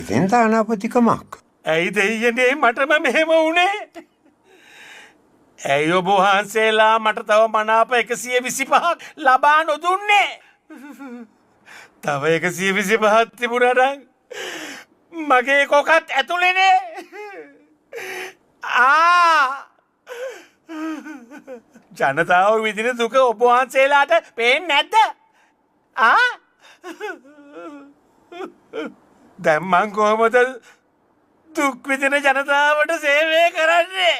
ඉතින් තානාපතිකමක්. ඇයි දෙයියනේ මටම මෙහෙම වුණේ? ඇයි ඔබ වහන්සේලා මට තව මනාප 125ක් ලබා නොදුන්නේ? තව 125ක් තිබුණා නම් මගේ කොකත් ඇතුලේනේ. ජනතාව විඳින දුක ඔබ වහන්සේලාට පේන්නේ නැද්ද? දැන් මං කොහොමද දුක් විඳින ජනතාවට සේවය කරන්නේ?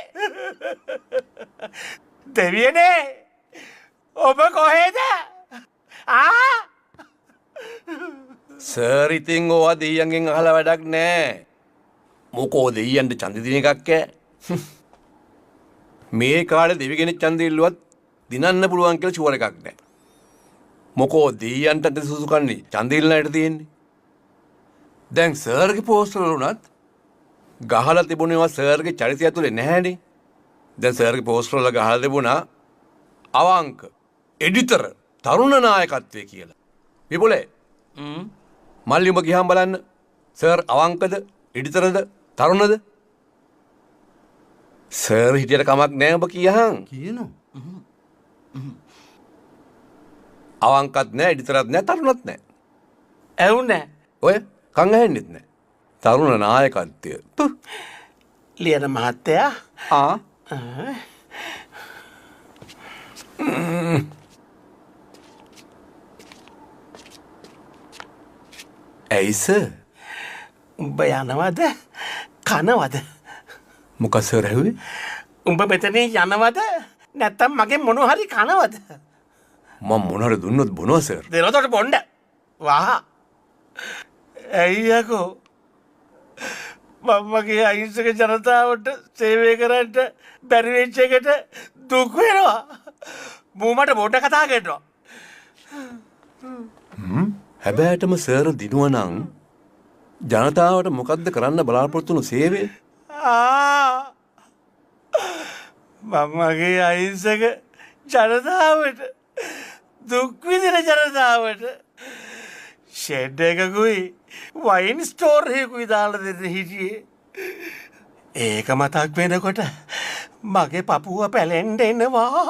දෙවියනේ ඔබ කොහෙද? සර් ඉතින් ඕවා දෙයියන්ගෙන් අහලා වැඩක් නෑ. මොකෝ දෙයියන්ට ඡන්ද දින එකක් ඈ. මේ කාලේ දෙවි කෙනෙක් ඡන්ද ඉල්ලුවත් දිනන්න පුළුවන් කියලා ෂුවර් එකක් නෑ. මොකෝ දෙයියන්ට සුසුකන්නේ ඡන්ද ඉල්ලන්නට තියෙන්නේ. දැන් සර්ගේ පෝස්ට් වල උනත් ගහලා තිබුණේවා සර්ගේ චරිතය ඇතුලේ නැහැනේ. දැන් සර්ගේ පෝස්ට් වල ගහලා තිබුණා අවංක එඩිටර් තරුණ නායකත්වයේ කියලා. විපුලේ මල්ලි උඹ ගියාම බලන්න සර් අවංකද එඩිටර්ද තරුණද? සර් හිටියට කමක් නෑ ඔබ කියහන්. කියනවා. අවංකත් නෑ එඩිටරත් නෑ තරුණත් නෑ. ඇහුනේ? ඔය කන් ඇහෙන්නෙත් නෑ. තරුණ නායකත්වය. ලියන මහත්තයා ඇයි සර්? උඹ යනවද කනවද? මොකක් සර් ඇහුවේ? උඹ මෙතනින් යනවද නැත්තම් මගේ මොන හරි කනවද? මම මොන හරි දුන්නොත් බොනවා සර්. දෙනතොට බොණ්ඩ වහ. ඇයි යකෝ මමගේ අහිංසක ජනතාවට සේවය කරන්න බැරි වෙච්ච එකට දුක් වෙනවා. මූමට බොඩ කතා කරනවා. හැබැයිටම සර් දිනුවනම් ජනතාවට මොකද්ද කරන්න බලාපොරොත්තු වුණු සේවය? මමගේ අහිංසක ජනතාවට දුක් විඳින ජනතාවට ෂෙඩ් එකකුයි වයින් ස්ටෝර් එකකුයි දාලා දෙන්න හිටියේ. ඒක මතක් වෙනකොට මගේ පපුව පැලෙන්න එනවා.